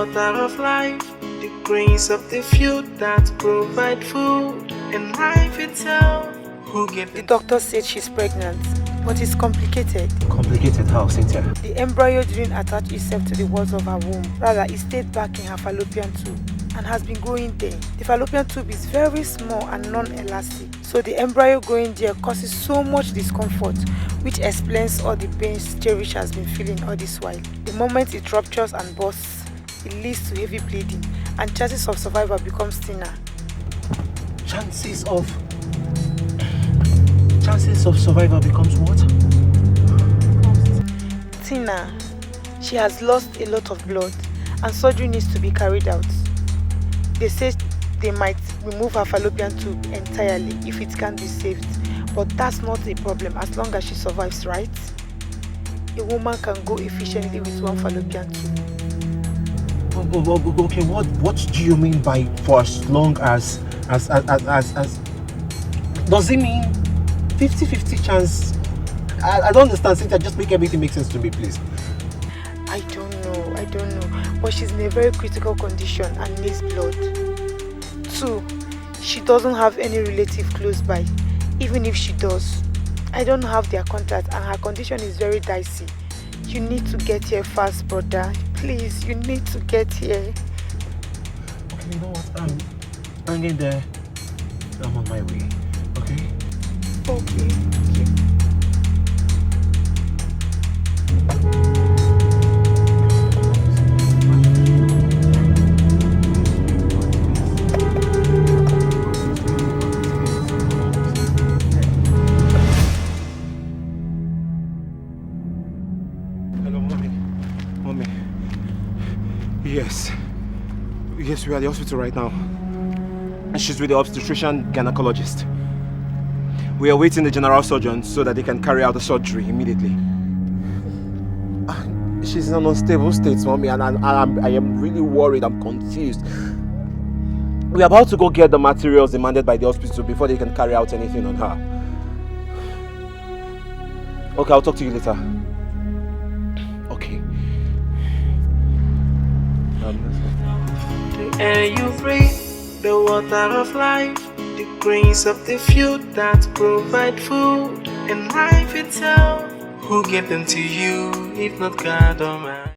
water of life, the grains of the field that provide food, and life itself. Who gave the doctor said she's pregnant, but it's complicated. Complicated how, Cynthia? The embryo didn't attach itself to the walls of her womb. Rather, it stayed back in her fallopian tube and has been growing there. The fallopian tube is very small and non-elastic, so the embryo growing there causes so much discomfort, which explains all the pains Cherish has been feeling all this while. The moment it ruptures and bursts, it leads to heavy bleeding, and chances of survival becomes thinner. Chances of survival becomes what? Thinner. She has lost a lot of blood, and surgery needs to be carried out. They say they might remove her fallopian tube entirely if it can't be saved, but that's not a problem as long as she survives, right? A woman can go efficiently with one fallopian tube. Okay, what do you mean by for as long as does it mean 50-50 chance? I don't understand, Cynthia. Just make everything make sense to me, please. I don't know, but she's in a very critical condition and needs blood. 2, she doesn't have any relative close by. Even if she does, I don't have their contact, and her condition is very dicey. You need to get here fast, brother. Please, you need to get here. Okay, you know what? I'm in there. I'm on my way. Okay? Okay. Hello, Mommy. Yes, we are at the hospital right now. And she's with the obstetrician gynecologist. We are waiting the general surgeon so that they can carry out the surgery immediately. She's in an unstable state, Mommy, and I am really worried. I'm confused. We're about to go get the materials demanded by the hospital before they can carry out anything on her. Okay, I'll talk to you later. Okay. The air you breathe, the water of life, the grains of the field that provide food, and life itself. Who gave them to you, if not God or man?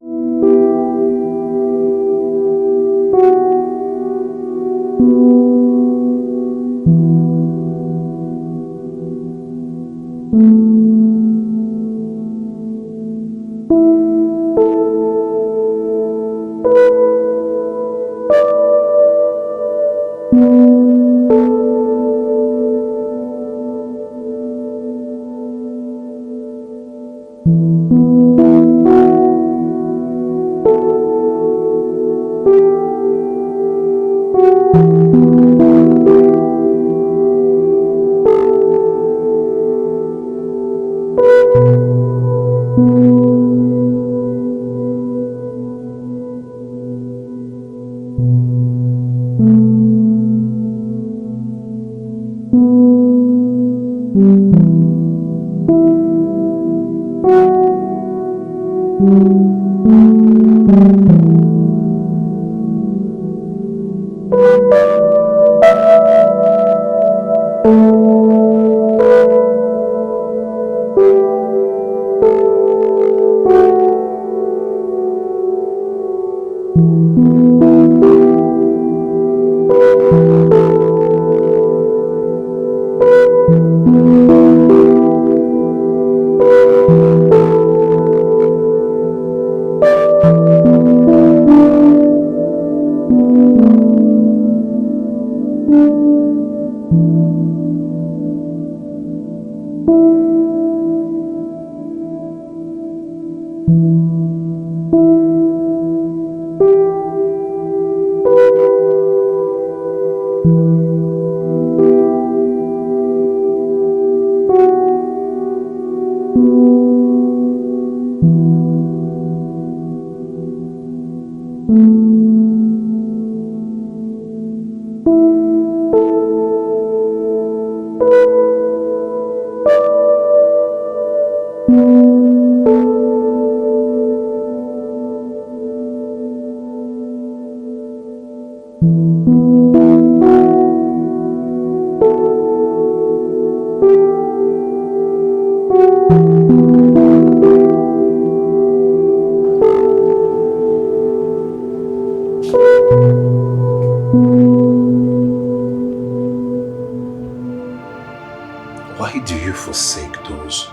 forsake those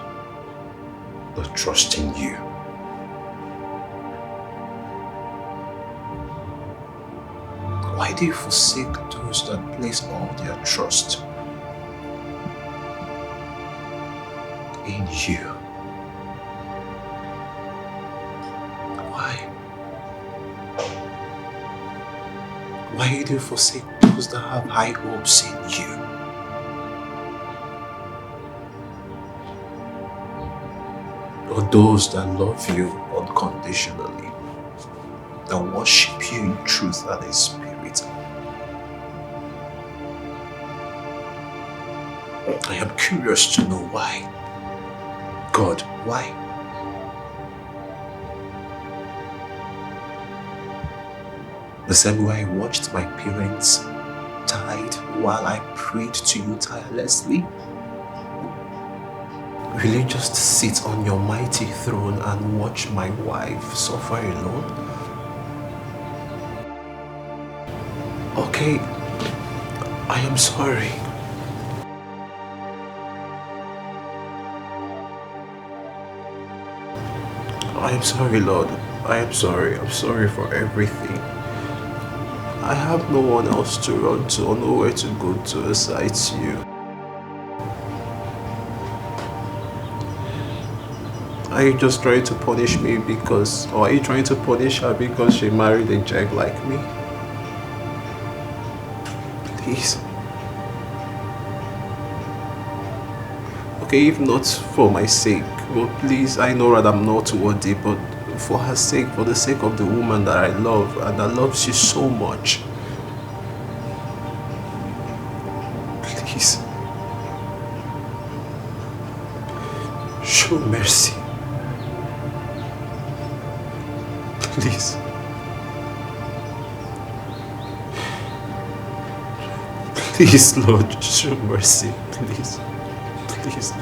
that trust in you? Why do you forsake those that place all their trust in you? Why? Why do you forsake those that have high hopes in you? Or those that love you unconditionally, that worship you in truth and in spirit? I am curious to know why. God, why? The same way I watched my parents died while I prayed to you tirelessly. Will you just sit on your mighty throne and watch my wife suffer alone? Okay, I am sorry. I am sorry, Lord. I am sorry. I'm sorry for everything. I have no one else to run to or nowhere to go to besides you. Are you just trying to punish me because, or are you trying to punish her because she married a jag like me? Please. Okay, if not for my sake, well, please, I know that I'm not worthy, but for her sake, for the sake of the woman that I love and that loves you so much. Please. Show mercy. Please. Please, Lord, show mercy. Please. Please.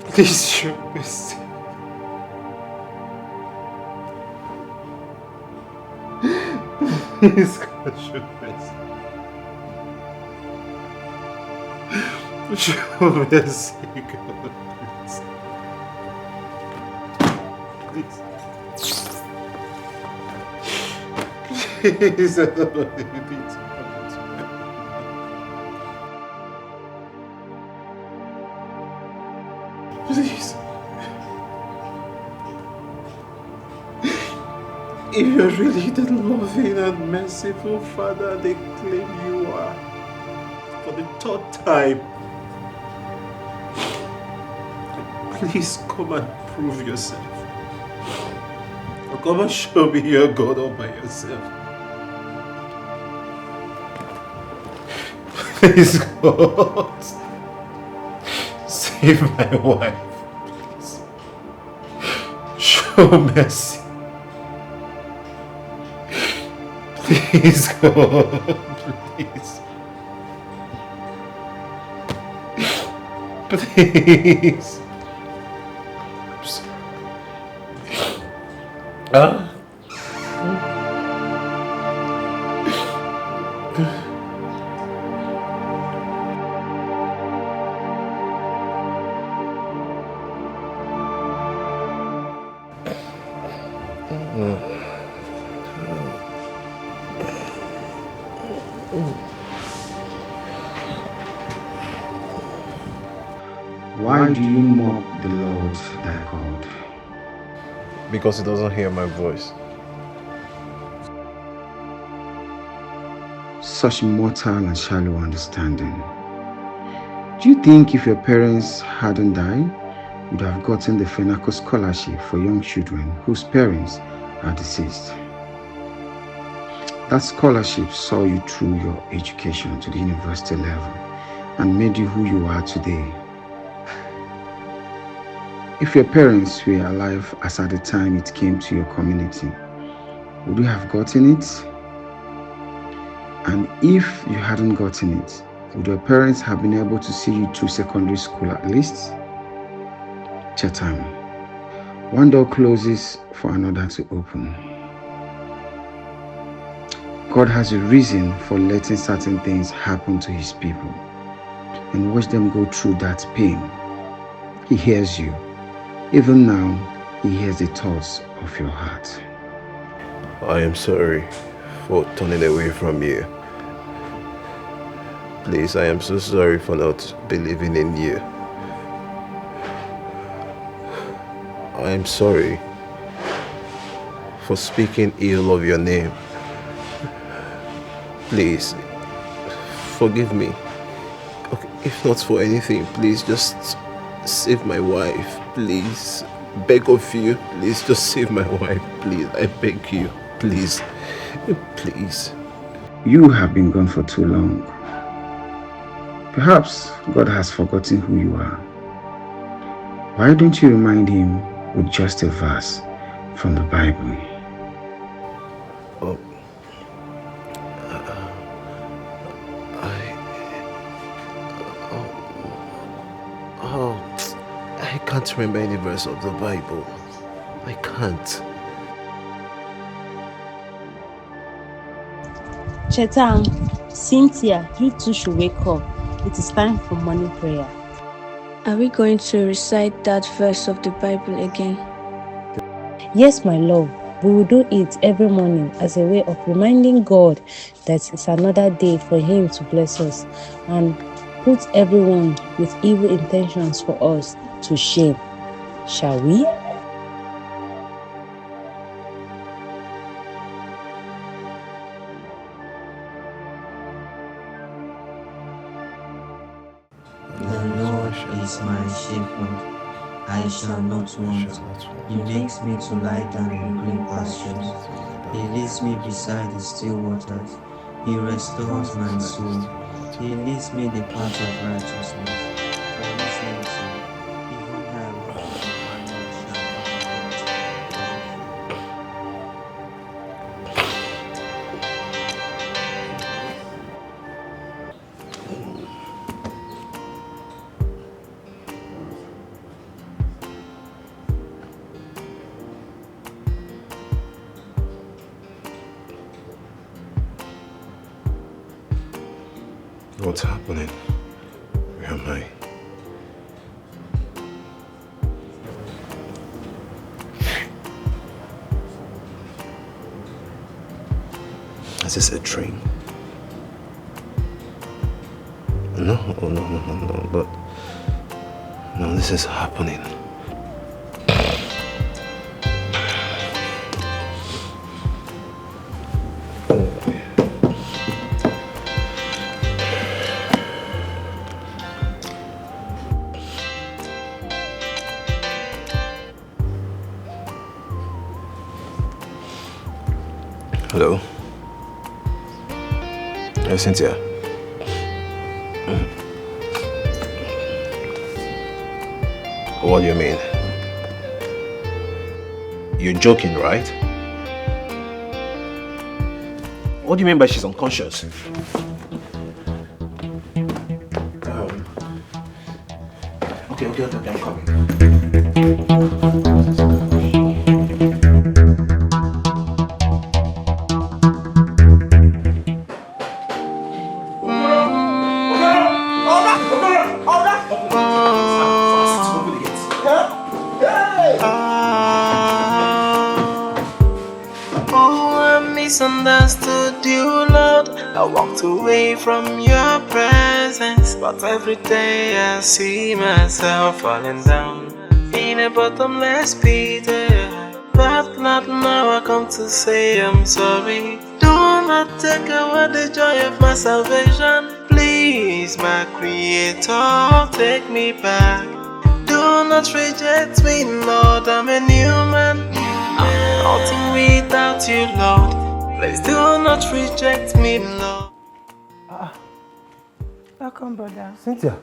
Please show mercy. Please, God, show mercy. Show mercy, God. Please. Please, I don't want to be Please. If you're really the loving and merciful Father they claim you are, for the third time, please come and prove yourself. Or come and show me you're God all by yourself. Please, God. Save my wife, please. Show mercy. Please, God, please. Please. Huh? Why do you mock the Lord thy God? Because he doesn't hear my voice. Such mortal and shallow understanding. Do you think if your parents hadn't died, you'd have gotten the FENACO scholarship for young children whose parents are deceased? That scholarship saw you through your education to the university level and made you who you are today. If your parents were alive as at the time it came to your community, would you have gotten it? And if you hadn't gotten it, would your parents have been able to see you through secondary school at least? Chatham. One door closes for another to open. God has a reason for letting certain things happen to his people, and watch them go through that pain. He hears you. Even now, he hears the thoughts of your heart. I am sorry for turning away from you. Please, I am so sorry for not believing in you. I am sorry for speaking ill of your name. Please, forgive me. Okay, if not for anything, please just save my wife. Please, beg of you. Please just save my wife. Please, I beg you. Please, please. You have been gone for too long. Perhaps God has forgotten who you are. Why don't you remind him with just a verse from the Bible? I can't remember any verse of the Bible. I can't. Chetan, Cynthia, you two should wake up. It is time for morning prayer. Are we going to recite that verse of the Bible again? Yes, my love, we will do it every morning as a way of reminding God that it's another day for him to bless us and put everyone with evil intentions for us to shame. Shall we? The Lord is my shepherd, I shall not want. He makes me to lie down in green pastures. He leads me beside the still waters. He restores my soul. He leads me the path of righteousness. For his name's sake, even though I walk through the valley of the shadow of What's happening? Where am I? Is this a dream? No, but no, this is happening. Hello? Hey, Cynthia. What do you mean? You're joking, right? What do you mean by she's unconscious? Okay, I'm coming. Misunderstood you, Lord. I walked away from your presence, but every day I see myself falling down in a bottomless pit. But not now I come to say I'm sorry. Do not take away the joy of my salvation. Please, my Creator, take me back. Do not reject me, Lord. I'm a new man. I'm nothing without you, Lord. Please do not reject me, Lord. Welcome, brother. Cynthia.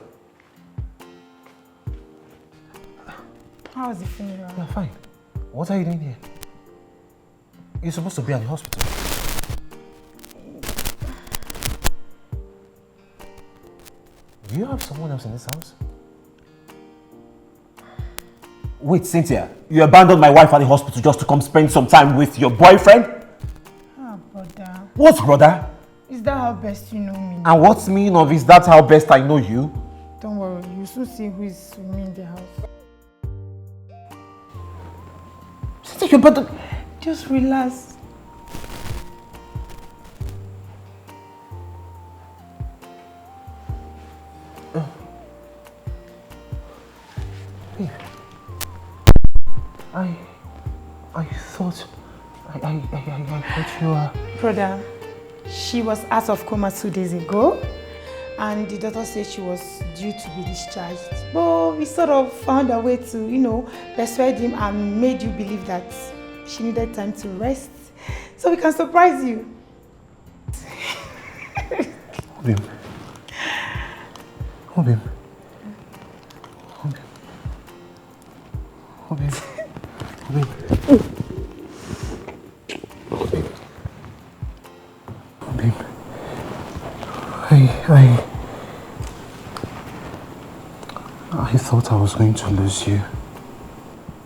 How was the funeral? Yeah, fine. What are you doing here? You're supposed to be at the hospital. Do you have someone else in this house? Wait, Cynthia, you abandoned my wife at the hospital just to come spend some time with your boyfriend? Ah, brother. What's brother? Is that how best you know me? And what's meaning of is that how best I know you? Don't worry, you soon see who is with me in the house. Take your brother. Just relax. I thought you were... Brother, she was out of coma 2 days ago, and the doctor said she was due to be discharged. But we sort of found a way to, persuade him and made you believe that she needed time to rest, so we can surprise you. Obim. Obim. Obim. Obim. Obim. Obim. I thought I was going to lose you.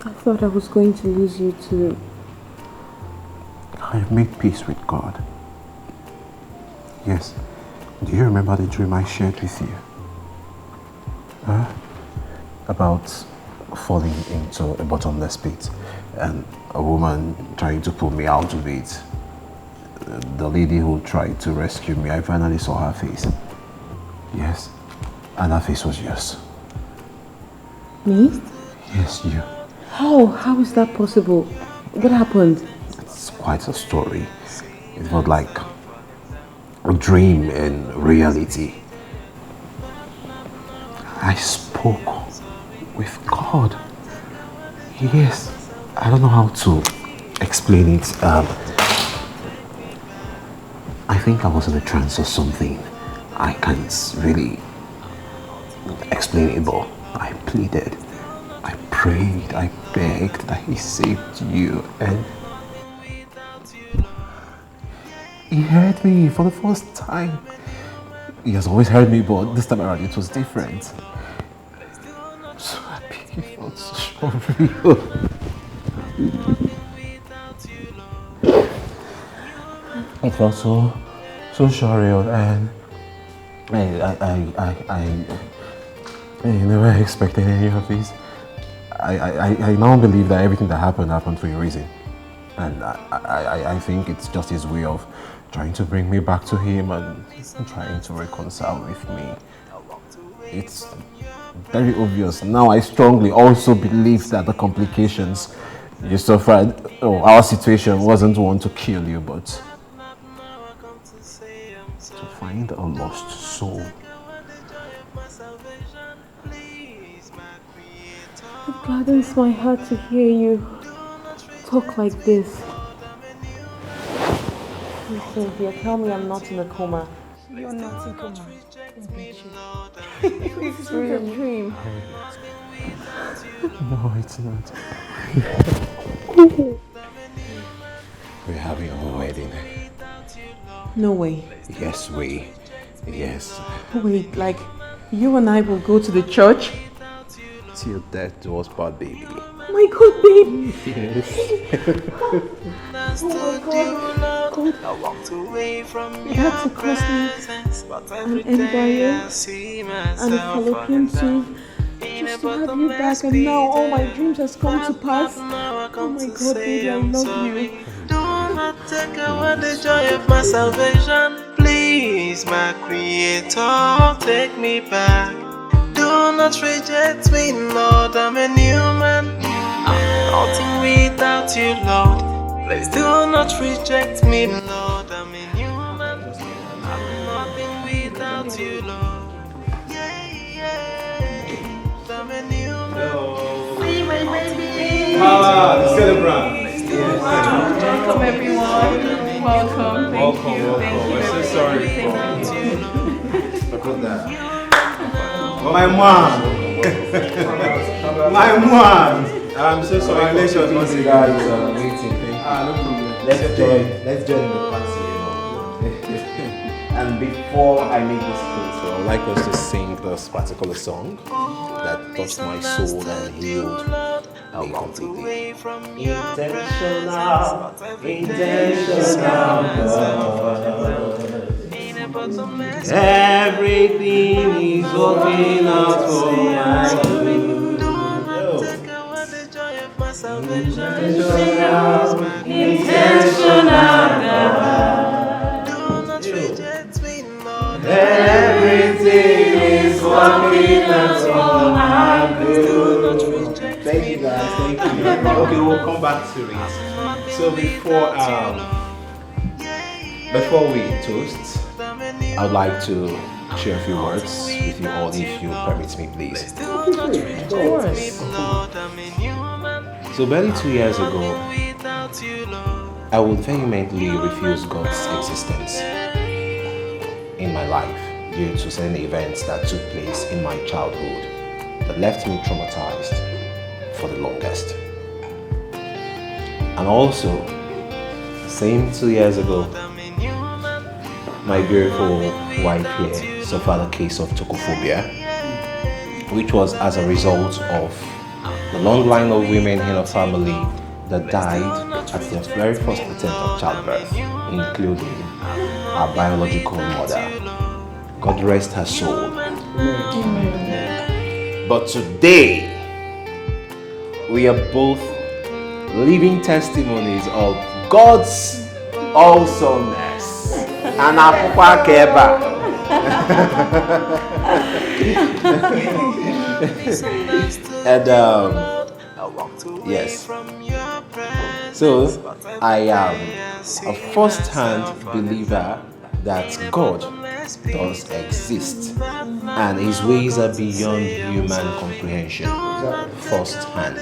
I thought I was going to lose you too. I've made peace with God. Yes. Do you remember the dream I shared with you? About falling into a bottomless pit and a woman trying to pull me out of it. The lady who tried to rescue me, I finally saw her face. Yes. And her face was yours. Me? Yes, you. How? How is that possible? What happened? It's quite a story. It was like a dream in reality. I spoke with God. Yes. I don't know how to explain it. I think I was in a trance or something. I can't really explain it, but I pleaded, I prayed, I begged that He saved you, and He heard me for the first time. He has always heard me, but this time around it was different. I'm so happy. It felt so real. It felt so surreal, and I never expected any of this. I now believe that everything that happened for a reason, and I think it's just His way of trying to bring me back to Him and trying to reconcile with me. It's very obvious now. I strongly also believe that the complications you suffered, our situation wasn't one to kill you, but to find a lost soul. It gladdens my heart to hear you talk like this. Cynthia, tell me I'm not in a coma. You're not in coma. It's a dream. No, it's not. We're having a wedding. No way. Yes, yes. Wait, like you and I will go to the church? Till death do us part, baby. Oh my God, babe! Yes. Oh my God. It had to cost me an embryo and a fallopian tube just to have you back, and now all my dreams has come to pass. Oh my God, baby, I love you. Do not take away the joy of my salvation. Please, my Creator, take me back. Do not reject me, Lord. I'm a new man. I'm nothing without you, Lord. Please do not reject me, Lord. I'm a new man. I'm nothing without you, Lord. Yeah. I'm a new man. See my baby. The celebrant. Welcome everyone. Welcome. Thank you. Thank you. I'm so sorry for that. My mom. My mom. I'm so sorry. Congratulations, you guys waiting. No problem. Let's join the party, And before I make this close, I would like us to sing this particular song that touched my soul and healed me completely. Intentional, Everything is working out for my good. Everything is working out for my good. Thank you guys, thank you. Okay, we'll come back to it. So before we toast, I'd like to share a few words with you all, if you permit me, please. Of course. So barely 2 years ago, I would vehemently refuse God's existence in my life due to certain events that took place in my childhood that left me traumatized for the longest. And also, same 2 years ago, my beautiful wife here suffered a case of tocophobia, which was as a result of the long line of women in her family that died at their very first attempt at childbirth, including our biological mother. God rest her soul. But today, we are both living testimonies of God's awesomeness and Akwa Keba. And yes, so I am a first-hand believer that God does exist and his ways are beyond human comprehension. First-hand.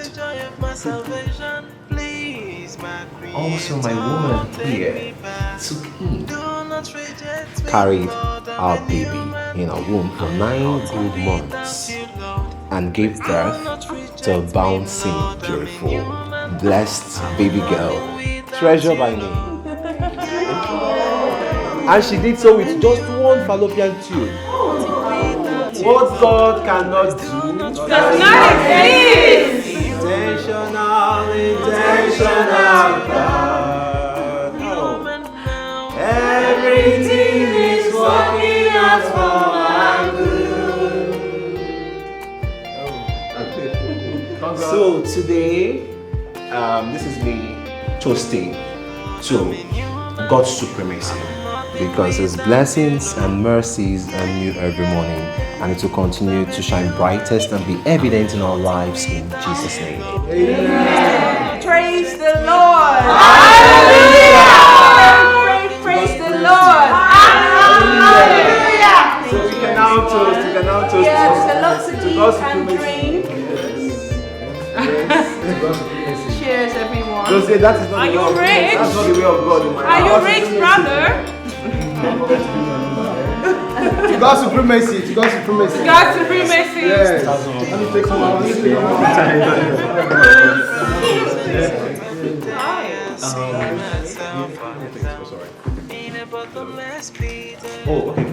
Also, my woman here took him, carried our baby in a womb for 9 good months and gave birth to a bouncing, beautiful, blessed baby girl, treasure by name. And she did so with just one fallopian tube. What God cannot do does not exist. Intentional God. No. Everything is working out for my good. So today, this is me toasting to God's supremacy, because his blessings and mercies are new every morning, and it will continue to shine brightest and be evident in our lives in Jesus' name. Amen. Praise the Lord. Hallelujah. Praise the Lord. Hallelujah. So we can now toast. Yes, a lot to eat and drink. Cheers, everyone. Don't say that is not Are the you way of God. rich? That's not the way of God in my Are you house. rich, brother? To God's supremacy. To God's supremacy. God's supremacy. Yes. Let me take some out. Oh, okay.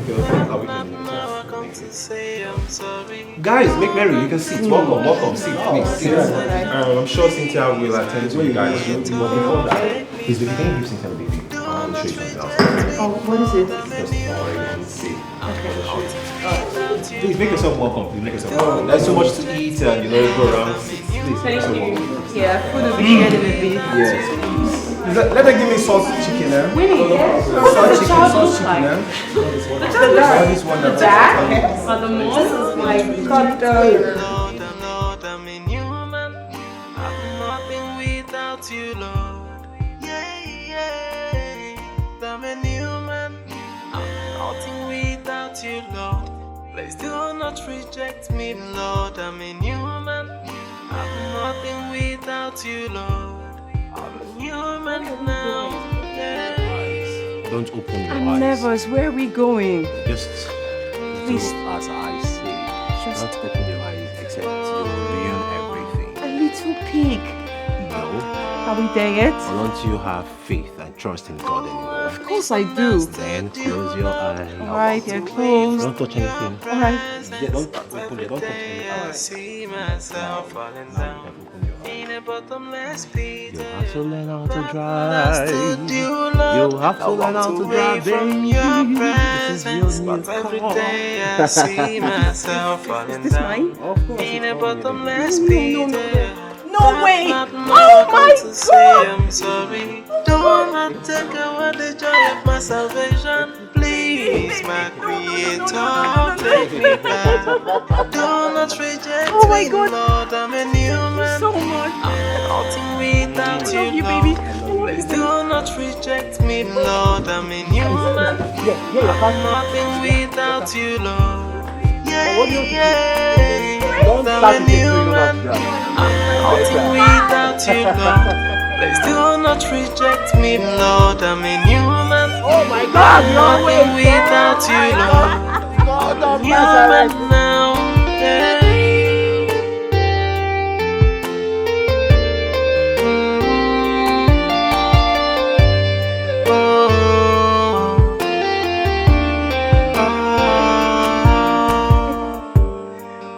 Guys, make merry. You can sit. Welcome. Sit, please. Sit. I'm sure Cynthia will attend to you guys. But before that, please, can you give Cynthia the baby? I want to show you something else. Oh, what is it? Just sit. Please make yourself welcome. There's so much to eat and you go around. Please make yourself welcome. Yeah, food will be shared in a bit. Yes. Let them give me sauce chicken, eh? Winnie, yes. Sauce chicken, eh? The child This one the back or the most is like cut the. Please do not reject me, Lord. I'm a human. I'm nothing without you, Lord. I'm a human now. Don't open your I'm eyes. nervous. Where are we going? Just Please. do as I say. Just Don't open your eyes except you're beyond everything. a little peek. No. Are we there yet? Or don't you have faith and trust in God anymore? Of course I do. Then close your eyes. Alright, they're closed. Don't touch anything. Alright. Yeah, don't touch anything. See myself falling down in a a bottomless pit. You have to learn how to Understood drive. you, Lord. You have to I learn how walked to away drive, from baby. your This is presence, your but new every car. day I see myself falling this down mine? Of course, in it's a all bottomless No, pit. no, no, no. No But way! not now Oh I come my to say God! I'm sorry. Oh Do not God! take away the joy of my salvation. Please, my No, no, no, no, no, no, Creator, no, take me no, back. Do no. not reject Oh my me, God! Lord. I'm a Thank you human. so much. I'm nothing without I you, love you, baby. Lord. I love you, Please baby. do not reject me, Lord. I'm a human. I'm nothing without you, Lord. Yeah, yeah. Don't I'm start a it until you know how to human. drive. I'm nothing without you, Lord. Please do not reject me, Lord. I'm a human. Oh my God, I'm your nothing way, without you, Lord. God I'm a of Nazareth. human now. Yeah. Oh,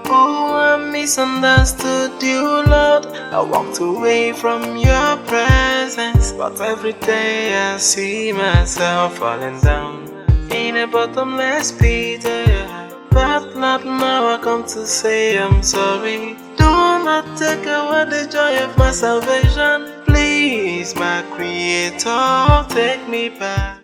oh, I misunderstood you, Lord. I walked away from your presence, but every day I see myself falling down in a bottomless pit. But not now I come to say I'm sorry. Do not take away the joy of my salvation. Please, my Creator, take me back.